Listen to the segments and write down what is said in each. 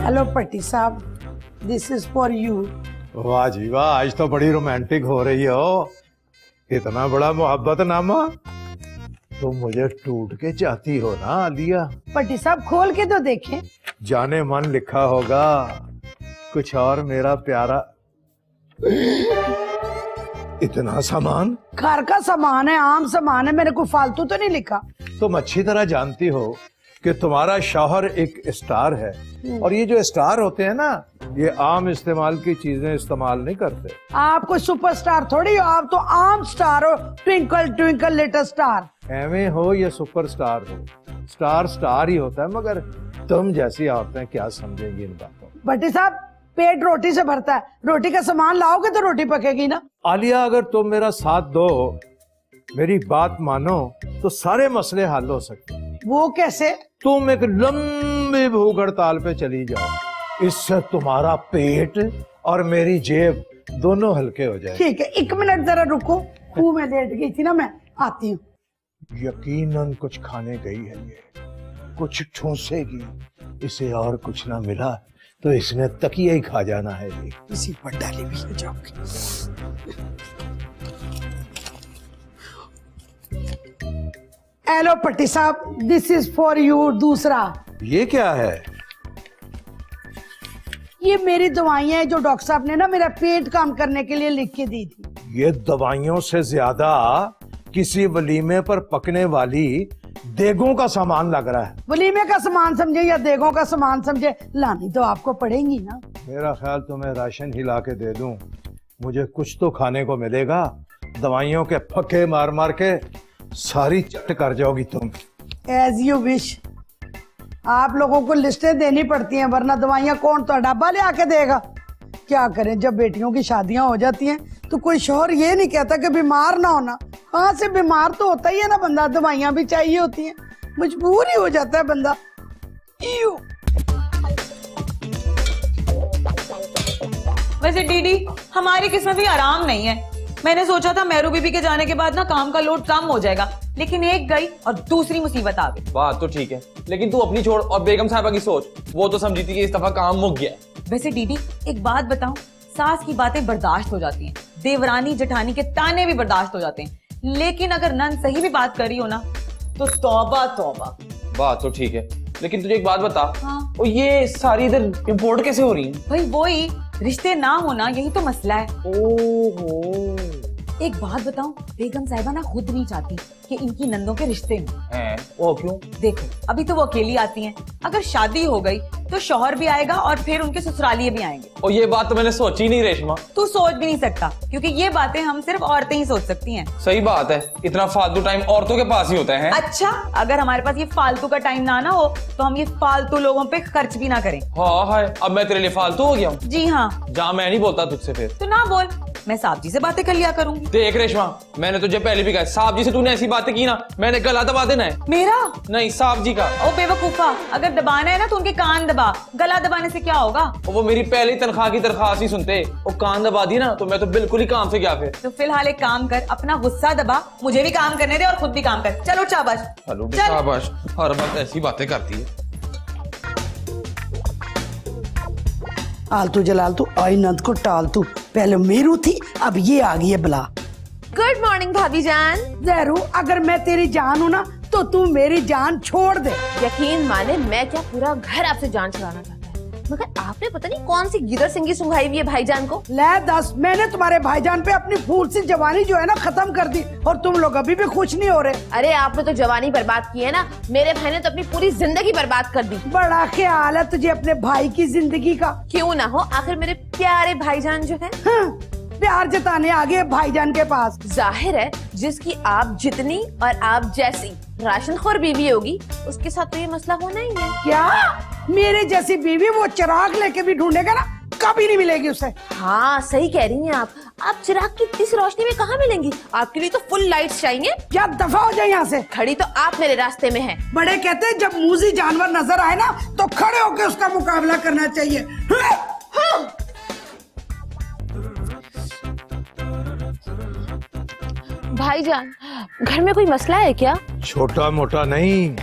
Hello पट्टी साहब, this is for you. वाह जी वाह, आज तो बड़ी रोमांटिक हो रही हो। इतना बड़ा मोहब्बतनामा तुम मुझे टूट के चाहती हो ना आलिया? पट्टी साहब खोल के तो देखें। जाने मन लिखा होगा कुछ और मेरा प्यारा। इतना सामान? घर का सामान है, आम सामान है, मैंने कोई फालतू तो नहीं लिखा। तुम अच्छी तरह जानती हो कि तुम्हारा शौहर एक स्टार है, और ये जो स्टार होते हैं ना, ये आम इस्तेमाल की चीजें इस्तेमाल नहीं करते। आप कोई सुपरस्टार थोड़ी हो, आप तो आम स्टार हो। Twinkle twinkle little star. एवे हो या सुपरस्टार हो, स्टार स्टार ही होता है। मगर तुम जैसी औरतें क्या समझेंगी इन बातों? भट्टी साहब, पेट रोटी से भरता है, रोटी का सामान लाओगे तो रोटी पकेगी ना। आलिया, अगर तुम मेरा साथ दो, मेरी बात मानो, तो सारे मसले हल हो सकते हैं। वो कैसे? तुम एक लंबी भूख हड़ताल पे चली जाओ, इससे तुम्हारा पेट और मेरी जेब दोनों हल्के हो जाए। ठीक है, 1 मिनट जरा रुको, मुंह में लेट गई थी ना, मैं आती हूँ। यकीनन कुछ खाने गई है, ये कुछ ठूसेगी। इसे और कुछ ना मिला तो इसने तकिया ही खा जाना है। ये इसी पर डाली भी हो जाओगे। हेलो पट्टी साहब, दिस इज फॉर यू। दूसरा ये क्या है? ये मेरी दवाइयां हैं जो डॉक्टर साहब ने ना मेरा पेट काम करने के लिए लिख के दी थी। ये दवाइयों से ज्यादा किसी वलीमे पर पकने वाली देगों का सामान लग रहा है। वलीमे का सामान समझे या देगों का सामान समझे, लानी तो आपको पड़ेगी ना। मेरा ख्याल तुम्हें राशन ही ला के दे दूं, मुझे कुछ तो खाने को मिलेगा। दवाइयों के फक्के मार मार के सारी चट कर जाओगी तुम। As you wish. आप लोगों को लिस्टें देनी पड़ती हैं, वरना दवाइयां कौन तो डब्बा ले आके देगा। क्या करें, जब बेटियों की शादियां हो जाती हैं तो कोई शौहर ये नहीं कहता कि बीमार ना होना। कहाँ से बीमार तो होता ही है ना बंदा, दवाइयां भी चाहिए होती हैं, मजबूर ही हो जाता है बंदा। वैसे डीडी, हमारी किस्मत भी आराम नहीं है। मैंने सोचा था मेहरू बीबी के जाने के बाद ना काम का लोड कम हो जाएगा, लेकिन एक गई और दूसरी मुसीबत आ गई। बात तो ठीक है, लेकिन तू अपनी छोड़ और बेगम साहबा की सोच। वो तो समझी थी कि इस दफा काम मुक गया। वैसे डीडी, एक बात बताऊं, सास की बातें बर्दाश्त हो जाती हैं, देवरानी जेठानी के ताने भी बर्दाश्त हो जाते हैं, लेकिन अगर नन सही भी बात कर रही हो ना, तो तौबा तौबा। बात तो ठीक है, लेकिन तुझे एक बात बता। हाँ? और ये सारी इधर इम्पोर्ट कैसे हो रही है? भाई वही रिश्ते ना होना, यही तो मसला है। ओहो। एक बात बताऊं, बेगम साहिबा ना खुद नहीं चाहती कि इनकी नंदों के रिश्ते हों। वो क्यों? देखो, अभी तो वो अकेली आती हैं, अगर शादी हो गई तो शौहर भी आएगा और फिर उनके ससुरालिये भी आएंगे। और ये बात तो मैंने सोची नहीं रेशमा। तू सोच भी नहीं सकता, क्योंकि ये बातें हम सिर्फ औरतें ही सोच सकती हैं। सही बात है, इतना फालतू टाइम औरतों के पास ही होता है। अच्छा, अगर हमारे पास ये फालतू का टाइम ना हो तो हम ये फालतू लोगों पे खर्च भी ना करें। हाँ है, अब मैं तेरे लिए फालतू हो गया हूँ? जी हाँ। जा, मैं नहीं बोलता तुझसे फिर। तो ना बोल, मैं साहब जी से बातें कर लिया करूंगी। देख रेशमा, मैंने तुझे पहले भी कहा, साहब जी से तूने ऐसी बातें की ना, मैंने गला दबा देना है। मेरा नहीं, साहब जी का। ओ बेवकूफा, अगर दबाना है ना तो उनके कान दबा, गला दबाने से क्या होगा? और वो मेरी पहली तनख्वाह की दरखास्त ही सुनते, वो कान दबा दी ना तो मैं तो बिल्कुल ही काम से गया फिर। तो फिलहाल एक काम कर, अपना गुस्सा दबा, मुझे भी काम करने दे और खुद भी काम कर। चलो शाबाश। चलो शाबाश, हर बात ऐसी बातें करती है। आलतू जलालतू आई नंद को टालतू, पहले मेरू थी, अब ये आ गई है बला। गुड मॉर्निंग भाभी जान। जहरू, अगर मैं तेरी जान हूँ ना तो तू मेरी जान छोड़ दे। यकीन माने, मैं क्या पूरा घर आपसे जान छुड़ाना चाहता है, मगर आपने पता नहीं कौन सी गिदड़ सिंगी सुंघाई हुई है भाईजान को। ले दस, मैंने तुम्हारे भाईजान पे अपनी फूल सी जवानी जो है ना खत्म कर दी, और तुम लोग अभी भी खुश नहीं हो रहे। अरे आपने तो जवानी बर्बाद की है ना, मेरे भाई ने तो अपनी पूरी जिंदगी बर्बाद कर दी। बड़ा ख्याल है तुझे अपने भाई की जिंदगी का। क्यों ना हो, आखिर मेरे प्यारे भाईजान जो है। हाँ, प्यार जताने आ गए भाईजान के पास। जाहिर है, जिसकी आप जितनी और आप जैसी राशनखोर बीवी होगी, उसके साथ तो ये मसला होना ही है। क्या? मेरे जैसी बीवी वो चिराग लेके भी ढूंढेगा ना, कभी नहीं मिलेगी उसे। हाँ सही कह रही हैं आप चिराग की इस रोशनी में कहाँ मिलेंगी? आपके लिए तो फुल लाइट्स चाहिए। क्या दफा हो जाए यहाँ से। खड़ी तो आप मेरे रास्ते में हैं। बड़े कहते हैं जब मूजी जानवर नजर आए ना तो खड़े होकर उसका मुकाबला करना चाहिए। हाँ। भाईजान, घर में कोई मसला है क्या? छोटा मोटा नहीं,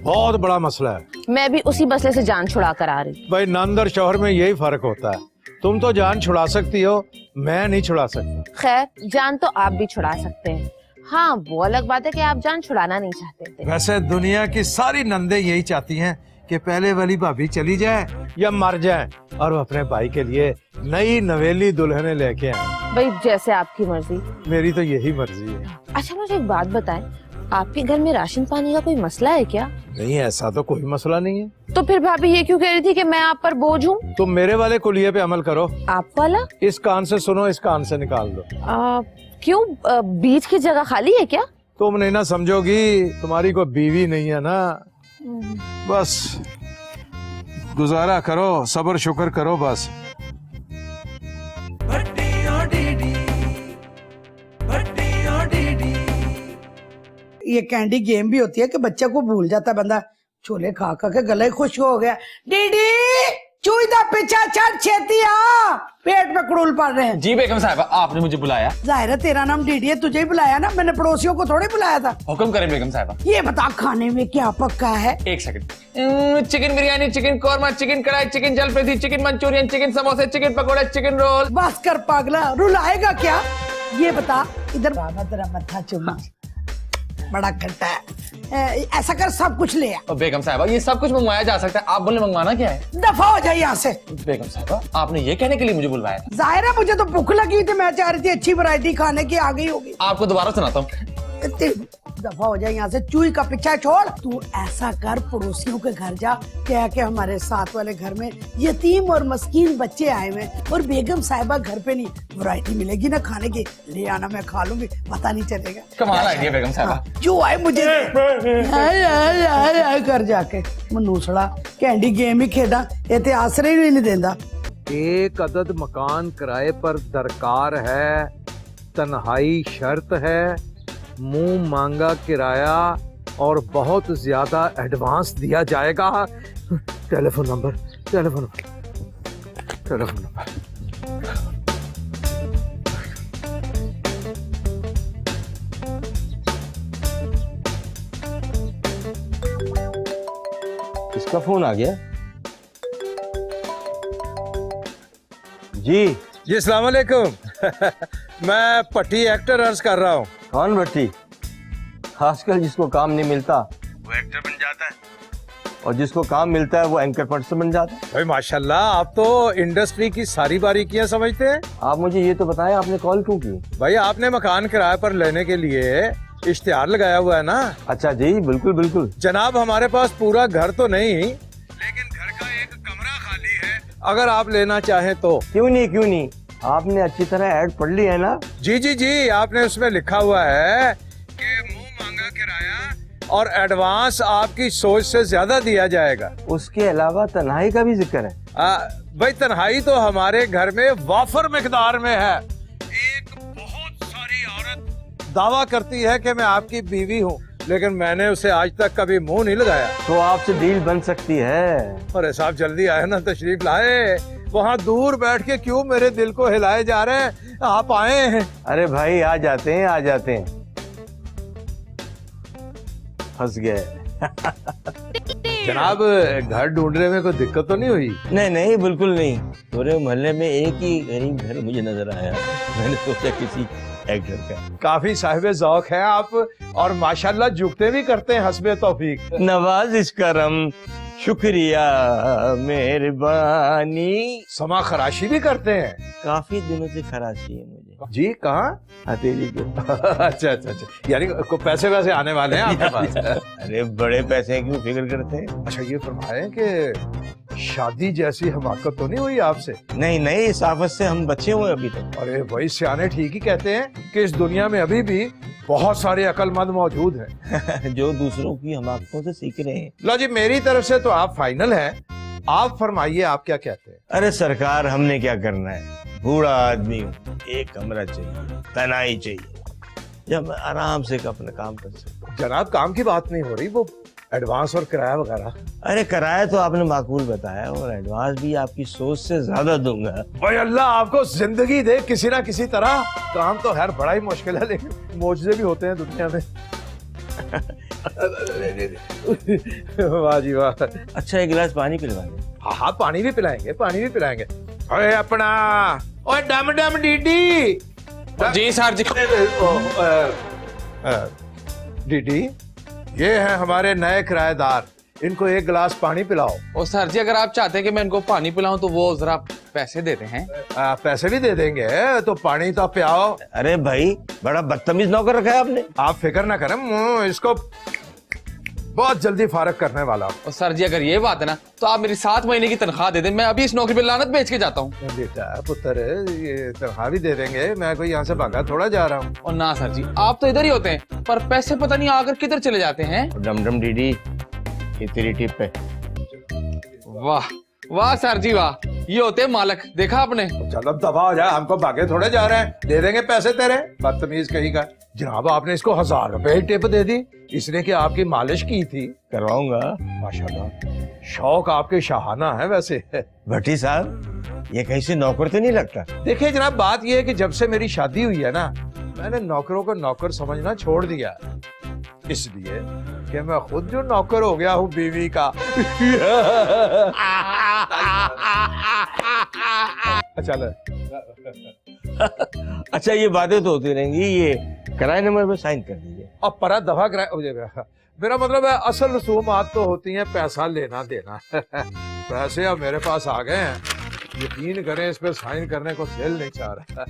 बहुत बड़ा मसला है। मैं भी उसी मसले से जान छुड़ा कर आ रही। भाई नंद और शौहर में यही फर्क होता है, तुम तो जान छुड़ा सकती हो, मैं नहीं छुड़ा सकता। खैर जान तो आप भी छुड़ा सकते हैं। हाँ वो अलग बात है कि आप जान छुड़ाना नहीं चाहते थे। वैसे दुनिया की सारी नंदे यही चाहती हैं कि पहले वाली भाभी चली जाए या मर जाए और वो अपने भाई के लिए नई नवेली दुल्हने लेके आए। भाई जैसे आपकी मर्जी। मेरी तो यही मर्जी है। अच्छा मुझे एक बात बताएं, आपके घर में राशन पानी का कोई मसला है क्या? नहीं, ऐसा तो कोई मसला नहीं है। तो फिर भाभी ये क्यों कह रही थी कि मैं आप पर बोझ हूँ? तुम मेरे वाले कुलिये पे अमल करो। आप वाला? इस कान से सुनो, इस कान से निकाल दो। क्यों बीच की जगह खाली है क्या? तुम नहीं ना समझोगी, तुम्हारी कोई बीवी नहीं है ना। बस गुजारा करो, सब्र शुक्र करो बस। ये कैंडी गेम भी होती है कि बच्चे को भूल जाता है बंदा। छोले खा खा के गला ही खुश हो गया। डीडी चूई दा पीछा चढ़ छेती आ, पेट में कुड़ुल पड़ रहे हैं। जी बेगम साहब, आपने मुझे बुलाया? जाहिर है तेरा नाम डीडी है, तुझे ही बुलाया ना, मैंने पड़ोसियों को थोड़ी बुलाया था। हुक्म करें बेगम साहब। ये बता खाने में क्या पक्का है? एक second. Chicken biryani, chicken korma, chicken कढ़ाई, चिकन जलपेजी, चिकन मंचूरियन, चिकन समोसे, चिकन पकौड़े, चिकन रोल। बस कर पागला, रुलाएगा क्या? ये बता, इधर बाबा तेरा मत्था चुमा, बड़ा खट्टा है। ऐसा कर सब कुछ ले आ। बेगम साहब ये सब कुछ मंगवाया जा सकता है, आप बोले मंगवाना क्या है? दफा हो जाए यहाँ से। बेगम साहब आपने ये कहने के लिए मुझे बुलवाया था? जाहिर है मुझे तो भूख लगी थी, मैं चाह रही थी अच्छी वैरायटी खाने की आ गई होगी। आपको दोबारा सुनाता हूँ। दफा हो जाए यहाँ से, चूई का पीछा छोड़। तू ऐसा कर, पड़ोसियों के घर जा, क्या कि हमारे साथ वाले घर में यतीम और मस्कीन बच्चे आए हुए और बेगम साहिबा घर पे नहीं, वैरायटी मिलेगी ना खाने की, ले आना, मैं खा लूंगी, पता नहीं चलेगा। कमाल आइडिया बेगम साहिबा। जो आए मुझे आए कर जाके मनूसड़ा कैंडी गेम ही खेदा, ये आसरे ही नहीं देता। एक अदद मकान किराए पर दरकार है, तन्हाई शर्त है, मुंह मांगा किराया और बहुत ज्यादा एडवांस दिया जाएगा। Telephone number, telephone number, telephone number. किसका फोन आ गया? जी जी अस्सलाम वालेकुम। मैं पट्टी एक्टर अर्ज कर रहा हूँ। कौन भट्टी? खासकर जिसको काम नहीं मिलता वो एक्टर बन जाता है, और जिसको काम मिलता है वो एंकर पर्सन बन जाता है। भाई माशाल्लाह, आप तो इंडस्ट्री की सारी बारीकियां समझते हैं। आप मुझे ये तो बताएं आपने कॉल क्यों की? भाई आपने मकान किराए पर लेने के लिए इश्तिहार लगाया हुआ है ना? अच्छा जी, बिल्कुल बिल्कुल। जनाब हमारे पास पूरा घर तो नहीं, लेकिन घर का एक कमरा खाली है, अगर आप लेना चाहें तो। क्यों नहीं, आपने अच्छी तरह ऐड पढ़ ली है ना? जी जी जी, आपने उसमें लिखा हुआ है कि मुंह मांगा किराया और एडवांस आपकी सोच से ज्यादा दिया जाएगा। उसके अलावा तन्हाई का भी जिक्र है। भाई तन्हाई तो हमारे घर में वाफर मिकदार में है। एक बहुत सारी औरत दावा करती है कि मैं आपकी बीवी हूँ, लेकिन मैंने उसे आज तक कभी मुंह नहीं लगाया। तो आपसे डील बन सकती है। अरे साहब जल्दी आए ना, तशरीफ लाए। वहाँ दूर बैठ के क्यों मेरे दिल को हिलाए जा रहे हैं, आप आए हैं। अरे भाई आ जाते हैं। फंस गए। जनाब घर ढूंढने में कोई दिक्कत तो नहीं हुई? नहीं बिल्कुल नहीं। पूरे मोहल्ले में एक ही गरीब घर मुझे नजर आया, मैंने सोचा किसी एक्टर का। काफी साहिब ज़ौक हैं आप, और माशाल्लाह झुकते भी करते हैं हस्बे तौफीक। नवाजिश करम, शुक्रिया, मेहरबानी। समा खराशी भी करते हैं? काफी दिनों से खराशी है मुझे। जी कहाँ? हथेली के। अच्छा, यानी पैसे वैसे आने वाले हैं आपके पास? अरे बड़े पैसे क्यों फिक्र करते हैं? अच्छा ये फरमाएं कि शादी जैसी हमाकत तो नहीं हुई आपसे? नहीं, इस आफत से हम बचे हुए अभी तक। अरे भाई सियाने ठीक ही कहते हैं कि इस दुनिया में अभी भी बहुत सारे अक्लमंद मौजूद हैं जो दूसरों की हमाकतों से सीख रहे हैं। लो जी, मेरी तरफ से तो आप फाइनल हैं, आप फरमाइए आप क्या कहते हैं? अरे सरकार हमने क्या करना है, बूढ़ा आदमी हूँ, एक कमरा चाहिए, तनाई चाहिए, जब आराम से अपना काम कर सकते। जनाब काम की बात नहीं हो रही, वो एडवांस और किराया वगैरह। अरे किराया तो आपने माकूल बताया, और एडवांस भी आपकी सोच से ज्यादा दूंगा। भाई अल्लाह आपको जिंदगी दे किसी ना किसी तरह। काम तो खैर बड़ा ही मुश्किल है, लेकिन मौजूदे भी होते हैं दुनिया में। वाह जी वाह। अच्छा एक गिलास पानी पिलवा दे। हाँ हाँ, पानी भी पिलाएंगे, पानी भी पिलाएंगे। अरे अपना ओए डम डम डीडी। जी सर जी। डीडी, ये है हमारे नए किराएदार, इनको एक गिलास पानी पिलाओ। और सर जी अगर आप चाहते हैं कि मैं इनको पानी पिलाऊं तो वो जरा पैसे देते हैं। पैसे भी दे देंगे, तो पानी तो पिलाओ। अरे भाई बड़ा बदतमीज नौकर रखा है आपने। आप फिक्र ना करें, इसको बहुत जल्दी फारग करने वाला हूँ। और सर जी अगर ये बात है ना तो आप मेरी 7 महीने की तनख्वाह दे दें, मैं अभी इस नौकरी पे लानत बेच के जाता हूँ। बेटा पुत्र, ये तनख्वाह भी दे देंगे, मैं कोई यहाँ से भागा थोड़ा जा रहा हूँ। और ना सर जी, आप तो इधर ही होते हैं पर पैसे पता नहीं आकर किधर चले जाते हैं। डमडम डीडी, ये तेरी टिप है। वाह वाह सर जी वाह, ये होते हैं मालक, देखा आपने। चलो दफा हो जाए, हमको भागे थोड़े जा रहे हैं, दे देंगे पैसे तेरे, बदतमीज कहीं का। जनाब आपने इसको 1000 रुपए ही टिप दे दी, इसने कि आपकी मालिश की थी। करवाऊंगा। माशाल्लाह, शौक आपके शाहाना है वैसे। भट्टी साहब, ये कहीं से नौकर तो नहीं लगता? देखिए जनाब, बात यह है कि जब से मेरी शादी हुई है ना, मैंने नौकरों को नौकर समझना छोड़ दिया, इसलिए कि मैं खुद जो नौकर हो गया हूँ बीवी का। चलो। अच्छा ये बातें तो होती रहेंगी, ये किराए नंबर पे साइन कर दीजिए। अब पर दफा कराए, मेरा मतलब है असल रसूमात तो होती हैं पैसा लेना देना। पैसे अब मेरे पास आ गए हैं, यकीन करें इस पे साइन करने को दिल नहीं चाह रहा।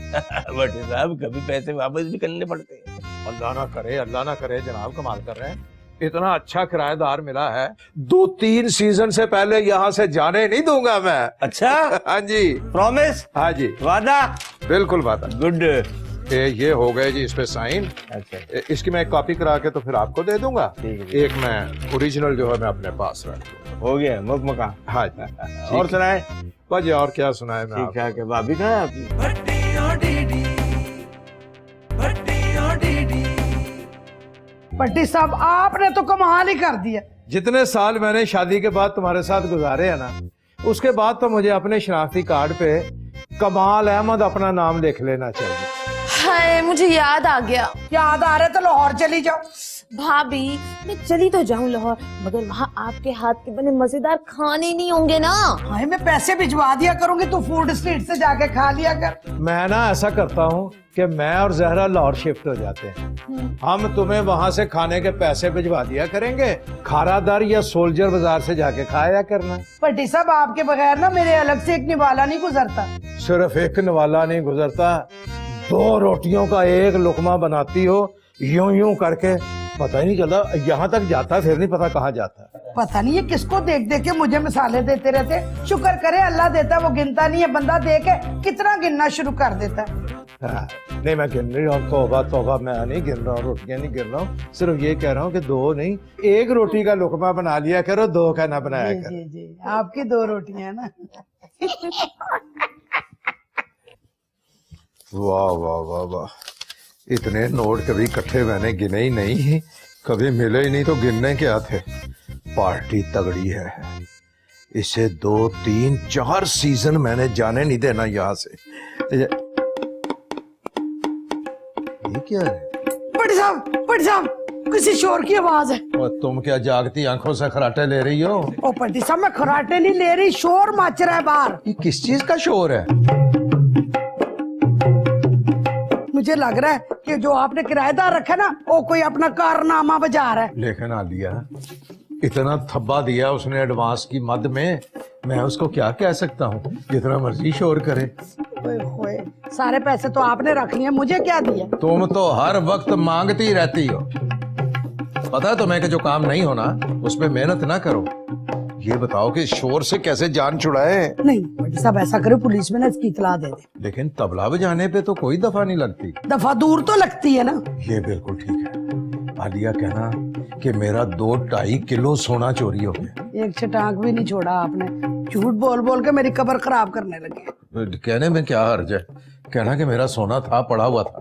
भट्टी साहब कभी पैसे वापस भी करने पड़ते हैं। अल्लाह ना करे, अल्लाह ना करे, जनाब कमाल कर रहे हैं। इतना अच्छा किराएदार मिला है, 2-3 सीजन से पहले यहाँ से जाने नहीं दूंगा मैं। अच्छा हाँ जी, प्रॉमिस? हाँ जी, वादा? बिल्कुल वादा। गुड। ये हो गए जी इस पे साइन। अच्छा इसकी मैं एक कॉपी करा के तो फिर आपको दे दूंगा, ठीक है। एक मैं ओरिजिनल जो है मैं अपने पास रख लूंगा। हो गया मुकमका। हाँ जी। और सुनाए? भाजी और क्या सुनाए मैं ठीक आपको? ठाक है। भाभी कहाँ है आपकी? पट्टी साहब आपने तो कमाल ही कर दिया। जितने साल मैंने शादी के बाद तुम्हारे साथ गुजारे हैं ना, उसके बाद तो मुझे अपने शनाख्ती कार्ड पे कमाल अहमद अपना नाम लिख लेना चाहिए। हाय मुझे याद आ गया। याद आ रहा है तो लाहौर चली जाओ। भाभी मैं चली तो जाऊं लाहौर, मगर वहाँ आपके हाथ के बने मजेदार खाने नहीं होंगे ना। हाय मैं पैसे भिजवा दिया करूंगी, तू फूड स्ट्रीट से जाके खा लिया कर। मैं ना ऐसा करता हूँ कि मैं और जहरा लाहौर शिफ्ट हो जाते हैं, हम तुम्हें वहां से खाने के पैसे भिजवा दिया करेंगे, खारादर या सोल्जर बाजार से जाके खाया करना। पट्टी साहब आपके बगैर ना मेरे अलग से एक निवाला नहीं गुजरता। सिर्फ एक निवाला नहीं गुजरता, 2 रोटियों का एक लुकमा बनाती हो यूं यूं करके, पता ही नहीं चलता यहाँ तक जाता, फिर नहीं पता कहाँ जाता। पता नहीं ये किसको देख देख के मुझे मिसालें देते रहते। शुक्र करे अल्लाह देता है, वो गिनता नहीं है, बंदा दे के कितना गिनना शुरू कर देता है। हाँ, नहीं मैं गिन रही हूँ, तौबा तौबा, मैं नहीं गिन रहा हूँ, रोटियां नहीं गिन रहा हूँ, सिर्फ ये कह रहा हूँ कि 2 नहीं, 1 रोटी का लुकमा बना लिया करो, 2 का ना बनाया जी करो। जी जी, आपकी 2 रोटियां है ना। वाह वाह वाह वाह, इतने नोट कभी इकट्ठे मैंने गिने ही नहीं, कभी मिले ही नहीं, तो गिनने क्या थे। पार्टी तगड़ी है, इसे 2, 3, 4 सीजन मैंने जाने नहीं देना यहाँ से। ये क्या है? पट्टी साहब किसी शोर की आवाज है। और तुम क्या जागती आंखों से खराटे ले रही हो? ओ पट्टी साहब मैं खराटे नहीं ले रही, शोर मच रहा है बाहर। ये किस चीज का शोर है? मुझे लग रहा है कि जो आपने किराएदार रखा ना, वो कोई अपना कारनामा बजा रहा है। लेकिन आलिया, इतना थब्बा दिया उसने एडवांस की मद में, मैं उसको क्या कह सकता हूँ, जितना मर्जी शोर करे। ओए होए, सारे पैसे तो आपने रख लिए, मुझे क्या दिया? तुम तो हर वक्त मांगती रहती हो। पता है तुम्हें कि जो काम नहीं होना उस पे मेहनत ना करो। ये बताओ कि शोर से कैसे जान छुड़ाए? नहीं पट्टी साहब ऐसा करो, पुलिस में ना इसकी इतला दे दे। लेकिन तबला बजाने पे तो कोई दफा नहीं लगती। दफा दूर तो लगती है ना। ये बिल्कुल ठीक है। आलिया कहना कि मेरा 2-2.5 किलो सोना चोरी हो गया। एक छटाक भी नहीं छोड़ा आपने, झूठ बोल बोल के मेरी कब्र खराब करने लगे। कहने में क्या हर्ज है, कहना कि मेरा सोना था, पड़ा हुआ था,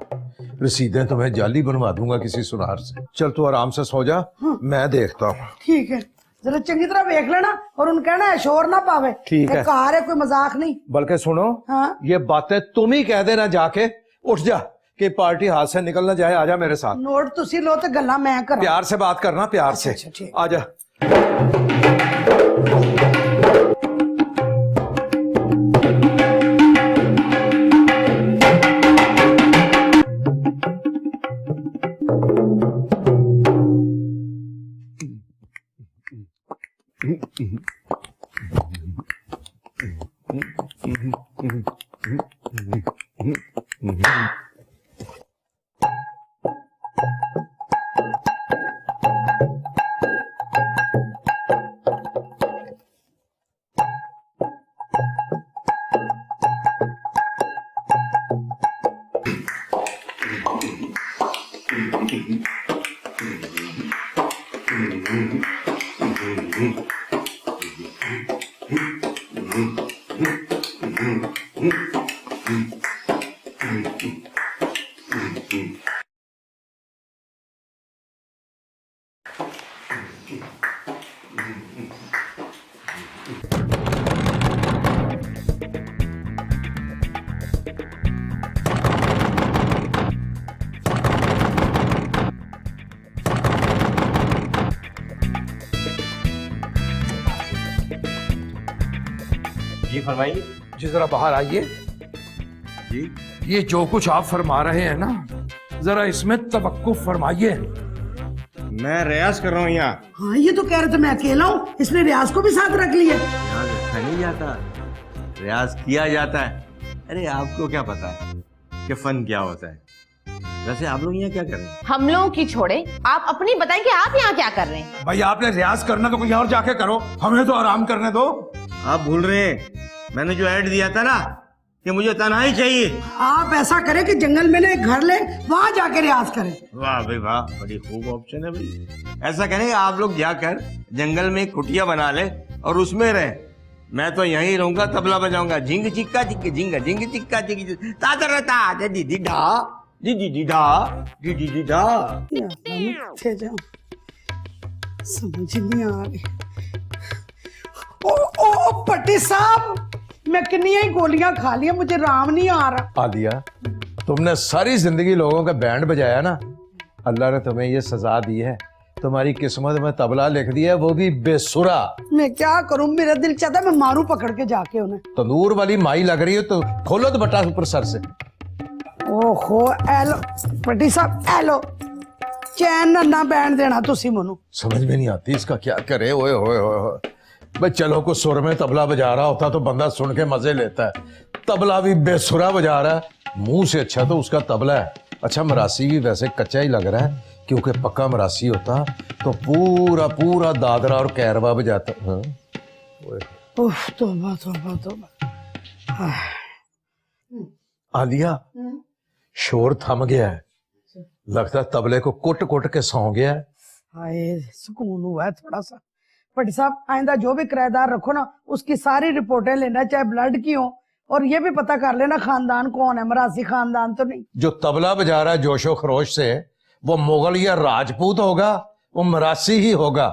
रसीदें तुम्हें जाली बनवा दूंगा किसी सुनार से। चल तू आराम से सो जा, मैं देखता हूँ। ठीक है, जरा चंगी तरह देख लेना और उन कहना है शोर ना पावे। ठीक है। कार है, कोई मजाक नहीं। बल्कि सुनो, हाँ? ये बातें तुम ही कह देना जाके, उठ जा, कि पार्टी हाथ से निकल ना जाए। आजा मेरे साथ। नोट तुसी लो तो गल्ला मैं करा। प्यार से बात करना, प्यार से। अच्छा, ठीक। आजा। जी फरमाइए। जी जरा बाहर आइए। जी ये जो कुछ आप फरमा रहे हैं ना, जरा इसमें तवक्कुफ फरमाइए। मैं रियाज कर रहा हूँ यहाँ। हाँ ये तो कह रहे थे मैं अकेला हूँ, इसने रियाज को भी साथ रख लिया। रियाज रखा नहीं जाता, रियाज किया जाता है। अरे आपको क्या पता है कि फन क्या होता है? वैसे आप लोग यहाँ क्या कर रहे हैं? हम लोगों की छोड़े, आप अपनी बताएं कि आप यहाँ क्या कर रहे हैं। भाई आपने रियाज करना तो कहीं और जाके करो, हमें तो आराम करने दो। आप भूल रहे हैं मैंने जो ऐड दिया था ना कि मुझे तन्हाई चाहिए। आप ऐसा करें कि जंगल में ना एक घर ले, वहां जाके रियाज करें। वाह भाई वाह, बड़ी खूब ऑप्शन है भाई। ऐसा करें आप लोग जाकर जंगल में एक कुटिया बना ले और उसमें रहे। मैं तो यहीं रहूंगा, तबला बजाऊंगा। झिंग चिक्का चिक्की झिंग झिंग चिक्का चिक्की ताता रहता दीदी ढा दीदी ढा दीदी ढा। थे जाओ, समझ नहीं आ रही। ओ पट्टी साहब, मैं कितनी ही गोलियां खा लिया, मुझे राम नहीं आ रहा। आलिया, तुमने सारी जिंदगी लोगों का बैंड बजाया ना, अल्लाह ने तुम्हें ये सजा दी है। तुम्हारी किस्मत में तबला लिख दिया, वो भी बेसुरा। मैं क्या करूं, मेरा दिल चाहता है मैं मारूं पकड़ के जाके उन्हें। तंदूर वाली माई लग रही हो तो खोलो दुपट्टा ऊपर सर से। ओहो एलो पट्टी साहब, एलो चैन ना बैंड देना तुसी मनु। समझ में नहीं आती इसका क्या करे। ओए होए होए, भाई चलो कुछ सुर में तबला बजा रहा होता तो बंदा सुन के मजे लेता है। तबला भी बेसुरा बजा रहा है, मुंह से अच्छा तो उसका तबला है। अच्छा मरासी भी वैसे कच्चा ही लग रहा है, क्योंकि पक्का मरासी होता तो पूरा पूरा दादरा और कैरवा बजाता। हाँ? उफ, तौबा तौबा तौबा। आलिया, शोर थम गया है, लगता है तबले को कुट कुट के सौ गया है। हाय सुकून हुआ है थोड़ा सा। पट्टी साहब आइंदा जो भी किराएदार रखो ना, उसकी सारी रिपोर्टें लेना, चाहे ब्लड की हो, और ये भी पता कर लेना खानदान कौन है, मरासी खानदान तो नहीं। जो तबला बजा रहा है जोशो खरोश से, वो मुगल या राजपूत होगा, वो मरासी ही होगा।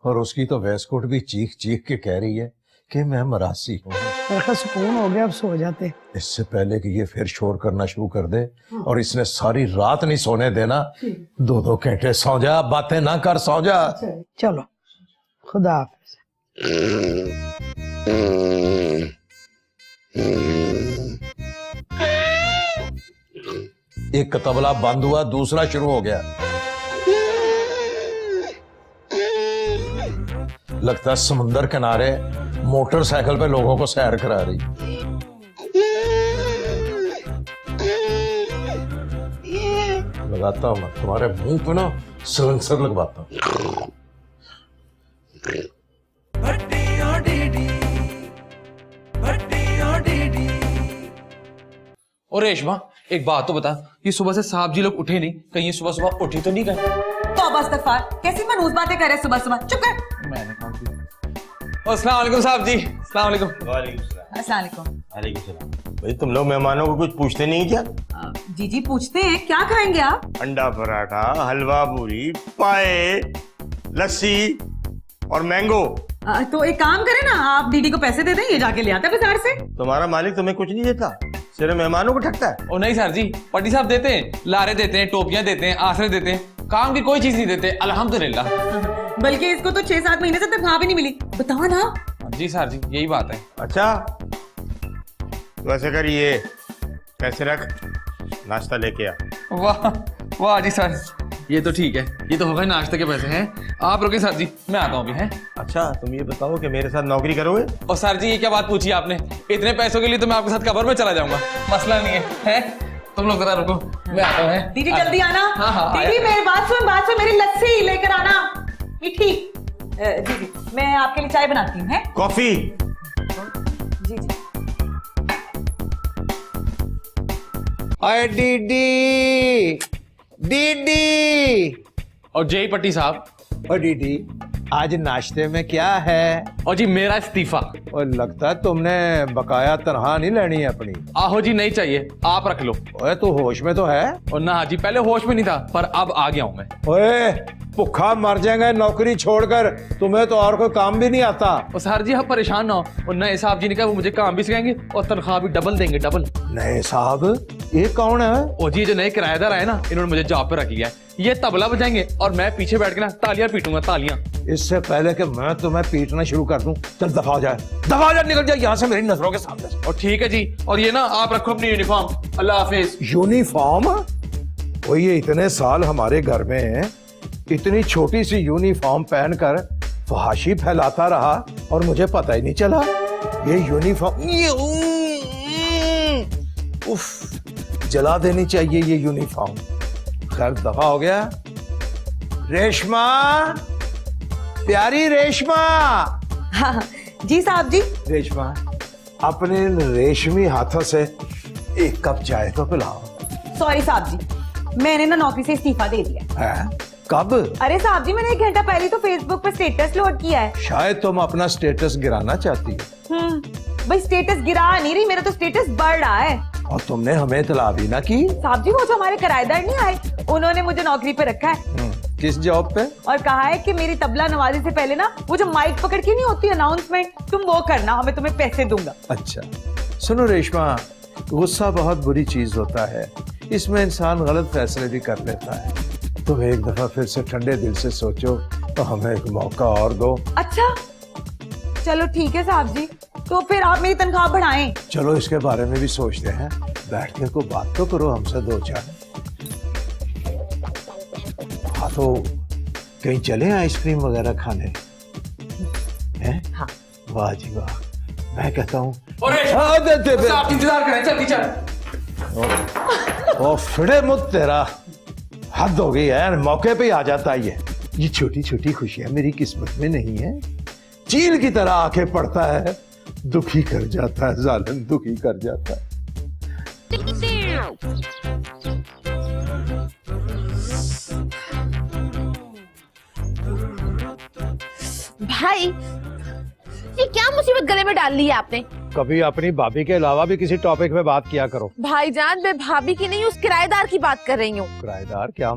और उसकी तो वेस्टकोट भी चीख चीख के कह रही है कि मैं मरासी हूँ। मेरा सुकून हो गया, अब सो जाते। इससे पहले कि ये फिर शोर करना शुरू कर दे, और इसने सारी रात नहीं सोने देना, 2-2 घंटे सो जा, बातें ना कर, सो जा। चलो खुदा हाफिज। एक तबला बंद हुआ, दूसरा शुरू हो गया। लगता है समुंदर किनारे मोटरसाइकिल पे लोगों को सैर करा रही। लगाता हूं तुम्हारे मुंह पे ना सिलेंसर लगवाता हूं। और रेशमा एक बात तो बता, ये सुबह से साहब जी लोग उठे नहीं, कहीं सुबह सुबह उठी तो नहीं गए? तौबा इस्तगफार, कैसी मनहूस बातें कर रहे सुबह सुबह। चुप कर। मैंने कहा कि अस्सलाम वालेकुम साहब जी। अस्सलाम वालेकुम। अस्सलाम वालेकुम। भाई तुम लोग मेहमानों को कुछ पूछते नहीं क्या? जी पूछते हैं, क्या खाएंगे आप? अंडा पराठा, हलवा पूरी, पाए, लस्सी और मैंगो। तो एक काम करें ना, आप दीदी को पैसे दे दें, ये जाके ले आता है बाजार से। तुम्हारा मालिक तुम्हें कुछ नहीं देता? सिर्फ मेहमानों को ठगता है? ओ नहीं सर जी, पट्टी साहब देते हैं, लारे देते हैं, टोपियां देते हैं, आसरे देते हैं, काम की कोई चीज नहीं देते अल्हम्दुलिल्लाह। बल्कि इसको तो 6-7 महीने से तनख्वाह भी नहीं मिली, बताओ ना। जी सर जी, यही बात है। अच्छा तो ऐसे कर, ये पैसे रख, नाश्ता लेके आ। वाह वाह जी सर, ये तो ठीक है, ये तो होगा नाश्ते के पैसे हैं। आप रुके सर जी, मैं आता हूँ अभी। हैं अच्छा तुम ये बताओ कि मेरे साथ नौकरी करोगे? और सर जी ये क्या बात पूछी आपने, इतने पैसों के लिए तो मैं आपके साथ कबर में चला जाऊंगा, मसला नहीं है। हैं तुम लोग जरा रुको, मैं आता हूँ। हैं? दीदी जल्दी आना। हाँ, हाँ, दीदी आया। मेरी बात सुन, मेरी लस्सी लेकर आना मीठी। दीदी मैं आपके लिए चाय बनाती हूँ। हैं कॉफी। जी जी। अरे दीदी, दीदी। और जय पट्टी साहब। और दीदी, आज नाश्ते में क्या है? और जी मेरा इस्तीफा। और लगता है तुमने बकाया तनख्वाह नहीं लेनी है अपनी। आहो जी नहीं चाहिए, आप रख लो। ओए तू होश में तो है? और ना जी, पहले होश में नहीं था, पर अब आ गया हूं मैं। ओए भूखा मर जाएगा नौकरी छोड़कर, तुम्हें तो और कोई काम भी नहीं आता। और सर जी आप परेशान ना हो, और नए साहब जी ने कहा वो मुझे काम भी सिखाएंगे और तनख्वाह भी डबल देंगे, डबल। नए साहब? ये कौन है? और जी जो नए किराएदार आए ना, इन्होंने मुझे जॉब पे रख लिया है। ये तबला बजाएंगे और मैं पीछे बैठ के ना तालियां पीटूंगा, तालियां। इससे पहले कि मैं तुम्हें पीटना शुरू कर दूं, चल दफा हो जाए, दफा हो जाए, निकल जाए यहाँ से मेरी नजरों के सामने से। और ठीक है जी, और ये ना आप रखो अपनी यूनिफॉर्म। अल्लाह हाफिज। यूनिफॉर्म? वो ये इतने साल हमारे घर में इतनी छोटी सी यूनिफॉर्म पहनकर फहाशी फैलाता रहा और मुझे पता ही नहीं चला। ये यूनिफॉर्म उफ, जला देनी चाहिए ये यूनिफॉर्म। खैर दफा हो गया। रेशमा, प्यारी रेशमा। हाँ जी साहब जी। रेशमा, अपने इन रेशमी हाथों से एक कप चाय तो पिलाओ। सॉरी साहब जी, मैंने ना नौकरी से इस्तीफा दे दिया। है? कब? अरे साहब जी मैंने 1 घंटा पहले तो फेसबुक पर स्टेटस लोड किया है। शायद तुम अपना स्टेटस गिराना चाहती हो। भाई स्टेटस गिरा नहीं रही, मेरा तो स्टेटस बढ़ रहा है। और तुमने हमें इतला भी ना की। साहब जी वो जो हमारे किराएदार नहीं आए, उन्होंने मुझे नौकरी पे रखा है किस जॉब पे? और कहा है कि मेरी तबला नवाजी से पहले ना वो जो माइक पकड़ के नहीं होती अनाउंसमेंट, तुम वो करना, हमें तुम्हें पैसे दूंगा। अच्छा सुनो रेशमा, गुस्सा बहुत बुरी चीज होता है, इसमें इंसान गलत फैसले भी कर लेता है। तुम एक दफा फिर से ठंडे दिल से सोचो तो हमें एक मौका और दो। अच्छा चलो ठीक है साहब जी, तो फिर आप मेरी तनख्वाह बढ़ाएं। चलो इसके बारे में भी सोचते हैं, बैठ के कोई बात तो करो हमसे 2-4। हाँ तो कहीं चले आइसक्रीम वगैरह खाने? हैं? हाँ। वाह जी वाह, मैं कहता हूँ। और हाँ, दे। आप इंतजार करें, जल्दी चल। ओ फिरे मुझ तेरा, हद हो गई है, मौके पे ही आ जाता है ये छोटी छोटी खुशियां मेरी किस्मत में नहीं है। चील की तरह आके पड़ता है, दुखी कर जाता है, जालिम दुखी कर जाता है। भाई ये क्या मुसीबत गले में डाल ली है आपने? कभी अपनी भाभी के अलावा भी किसी टॉपिक पे बात किया करो। भाईजान मैं भाभी की नहीं, उस किराएदार की बात कर रही हूँ। किराएदार क्या?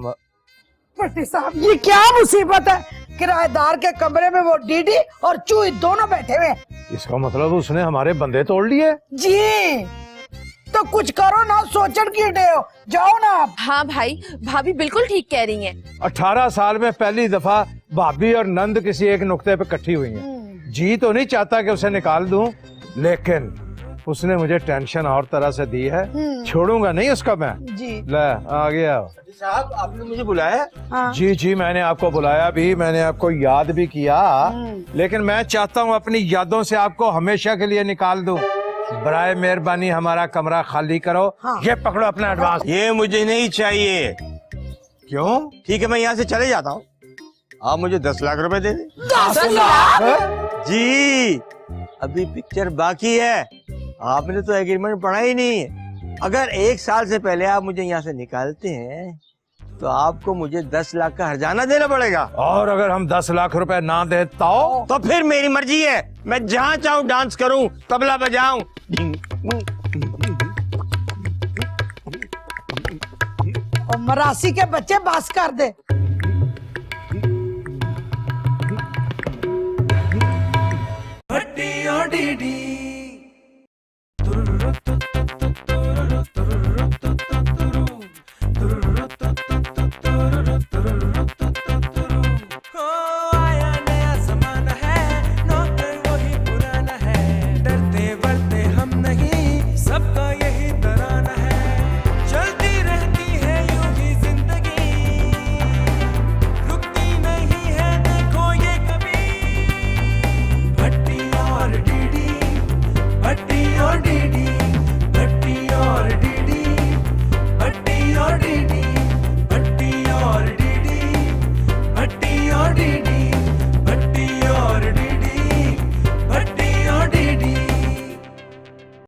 पट्टी साहब ये क्या मुसीबत है? किराएदार के कमरे में वो डीडी और चूही दोनों बैठे हुए हैं। इसका मतलब उसने हमारे बंदे तोड़ लिए। जी तो कुछ करो ना, सोचन की डे हो, जाओ ना आप। हाँ भाई, भाभी बिल्कुल ठीक कह रही हैं। 18 साल में पहली दफा भाभी और नंद किसी एक नुक्ते पे इकट्ठी हुई हैं। जी तो नहीं चाहता कि उसे निकाल दूं, लेकिन उसने मुझे टेंशन और तरह से दी है, छोड़ूंगा नहीं उसका मैं। जी ले आ गया। साहब आपने मुझे बुलाया? हाँ। जी मैंने आपको बुलाया भी, मैंने आपको याद भी किया, लेकिन मैं चाहता हूँ अपनी यादों से आपको हमेशा के लिए निकाल दूं। बराए मेहरबानी हमारा कमरा खाली करो। हाँ। ये पकड़ो अपना एडवांस। ये मुझे नहीं चाहिए। क्यों? ठीक है मैं यहाँ से चले जाता हूँ, आप मुझे 10 लाख रुपए दे दें। 10 लाख? जी अभी पिक्चर बाकी है, आपने तो एग्रीमेंट पढ़ा ही नहीं है। अगर 1 साल से पहले आप मुझे यहाँ से निकालते हैं तो आपको मुझे 10 लाख का हर्जाना देना पड़ेगा। और अगर हम 10 लाख रुपए ना दे तो फिर मेरी मर्जी है, मैं जहाँ चाहूँ डांस करूँ, तबला बजाऊं। और मरासी के बच्चे बास कर दे। भट्टी और डीडी